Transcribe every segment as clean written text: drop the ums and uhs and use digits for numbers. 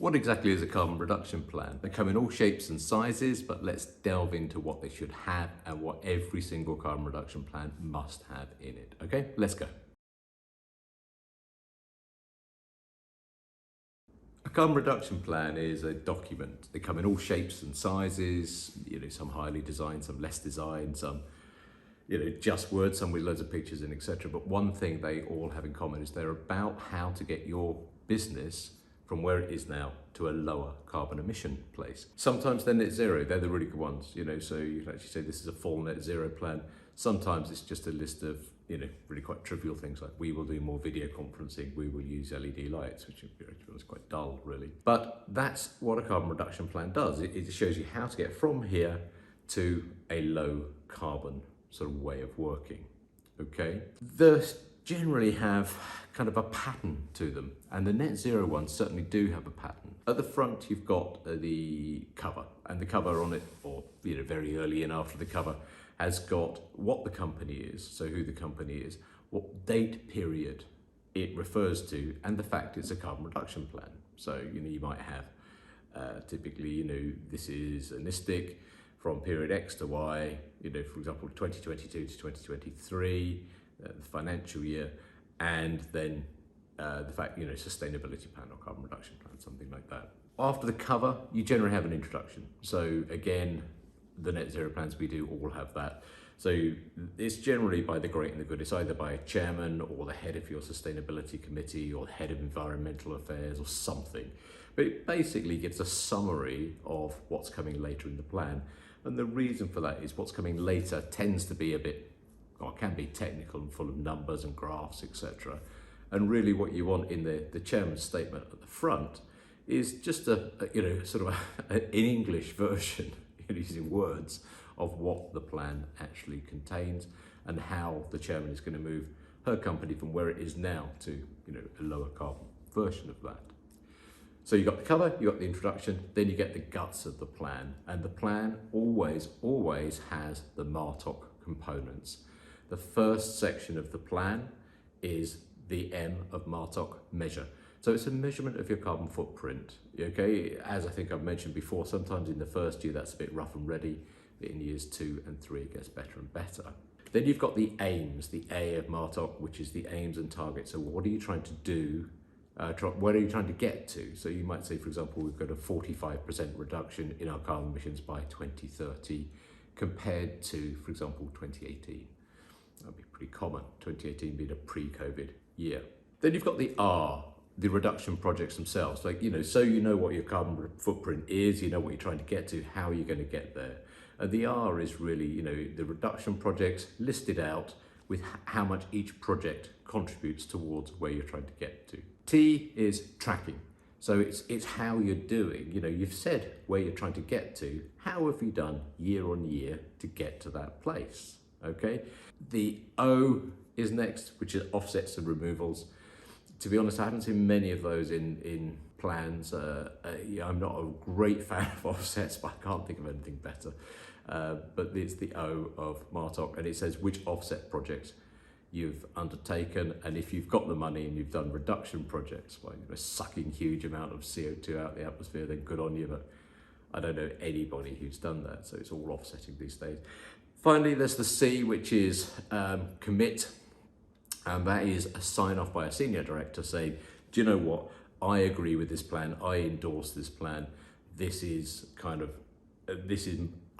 what exactly is a carbon reduction plan? They come in all shapes and sizes, but let's delve into what they should have and what every single carbon reduction plan must have in it. Okay, let's go. A carbon reduction plan is a document. They come in all shapes and sizes, some highly designed, some less designed, some just words, some with loads of pictures in, etc. But one thing they all have in common is they're about how to get your business from where it is now to a lower carbon emission place. Sometimes they're net zero, they're the really good ones, so you can actually say this is a full net zero plan. Sometimes it's just a list of, really quite trivial things like we will do more video conferencing, we will use LED lights, which is quite dull really. But that's what a carbon reduction plan does. It shows you how to get from here to a low carbon sort of way of working, okay? Those generally have kind of a pattern to them, and the net zero ones certainly do have a pattern. At the front you've got the cover, and the cover on it, or very early in after the cover, has got what the company is, so who the company is, what date period it refers to, and the fact it's a carbon reduction plan. So you might have typically this is a NISTIC from period X to Y, for example 2022 to 2023, the financial year, and then the fact sustainability plan or carbon reduction plan, something like that. After the cover you generally have an introduction. So again, the net zero plans we do all have that. So it's generally by the great and the good. It's either by a chairman or the head of your sustainability committee or the head of environmental affairs or something. But it basically gives a summary of what's coming later in the plan. And the reason for that is what's coming later tends to be a bit, or can be technical and full of numbers and graphs, etc. And really what you want in the chairman's statement at the front is just a sort of an English version, using words, of what the plan actually contains and how the chairman is going to move her company from where it is now to a lower carbon version of that. So you got the cover, you got the introduction, then you get the guts of the plan, and the plan always has the MARTOC components. The first section of the plan is the M of MARTOC, measure. So it's a measurement of your carbon footprint, okay? As I think I've mentioned before, sometimes in the first year that's a bit rough and ready, but in years 2 and 3 it gets better and better. Then you've got the aims, the A of MARTOC, which is the aims and targets. So what are you trying to do? Where are you trying to get to? So you might say, for example, we've got a 45% reduction in our carbon emissions by 2030 compared to, for example, 2018. That'd be pretty common, 2018 being a pre-COVID year. Then you've got the R, the reduction projects themselves. Like, so what your carbon footprint is, what you're trying to get to, how are you going to get there? The R is really, the reduction projects listed out with how much each project contributes towards where you're trying to get to. T is tracking. So it's how you're doing. You've said where you're trying to get to. How have you done year on year to get to that place? Okay. The O is next, which is offsets and removals. To be honest, I haven't seen many of those in plans. I'm not a great fan of offsets, but I can't think of anything better. But it's the O of MARTOC, and it says which offset projects you've undertaken, and if you've got the money and you've done reduction projects by sucking huge amount of CO2 out of the atmosphere, then good on you, but I don't know anybody who's done that, so it's all offsetting these days. Finally, there's the C, which is commit, and that is a sign off by a senior director saying, do you know what, I agree with this plan, I endorse this plan, this is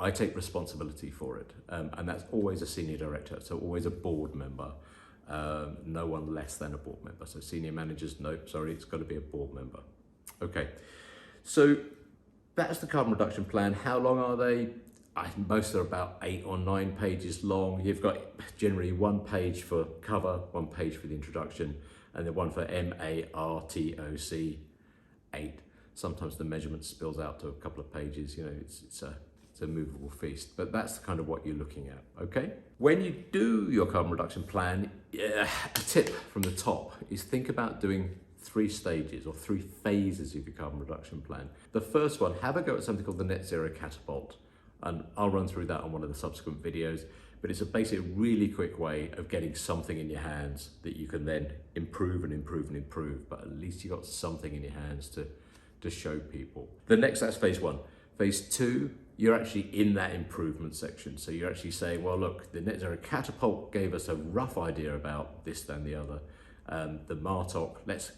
I take responsibility for it, and that's always a senior director, so always a board member, no one less than a board member. So senior managers, nope, sorry, it's got to be a board member. Okay, so that's the carbon reduction plan. How long are they? Most are about 8 or 9 pages long. You've got generally 1 page for cover, 1 page for the introduction, and then 1 for MARTOC 8. Sometimes the measurement spills out to a couple of pages. It's a movable feast, but that's kind of what you're looking at, okay? When you do your carbon reduction plan, a tip from the top is think about doing 3 stages or 3 phases of your carbon reduction plan. The first one, have a go at something called the Net Zero Catapult, and I'll run through that on one of the subsequent videos, but it's a basic, really quick way of getting something in your hands that you can then improve and improve and improve, but at least you've got something in your hands to to show people. That's phase one. Phase two, you're actually in that improvement section. So you're actually saying, well, look, the Net Zero Catapult gave us a rough idea about this, then the other. The Martok, let's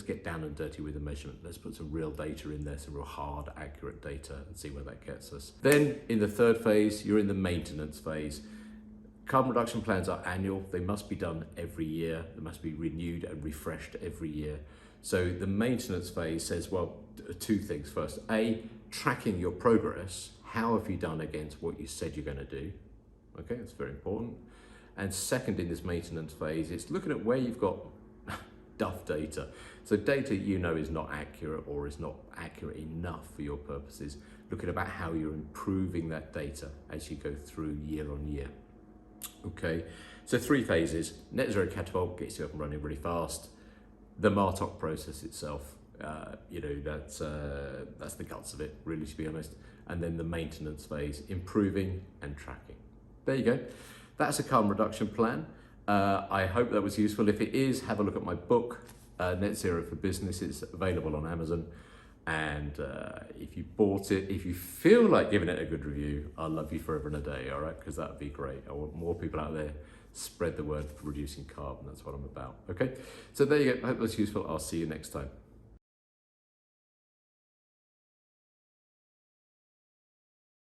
get down and dirty with the measurement. Let's put some real data in there, some real hard, accurate data, and see where that gets us. Then in the third phase, you're in the maintenance phase. Carbon reduction plans are annual. They must be done every year. They must be renewed and refreshed every year. So the maintenance phase says, well, two things. First, A, tracking your progress. How have you done against what you said you're going to do? Okay, that's very important. And second, in this maintenance phase, it's looking at where you've got duff data. So data you know is not accurate or is not accurate enough for your purposes. Looking about how you're improving that data as you go through year on year. Okay, so three phases. Net Zero Catapult gets you up and running really fast. The Martok process itself, that's the guts of it, really, to be honest. And then the maintenance phase, improving and tracking. There you go. That's a carbon reduction plan. I hope that was useful. If it is, have a look at my book, Net Zero for Business. It's available on Amazon. And if you bought it, if you feel like giving it a good review, I'll love you forever and a day, all right? Because that would be great. I want more people out there spread the word for reducing carbon. That's what I'm about, okay? So there you go. I hope that's useful. I'll see you next time.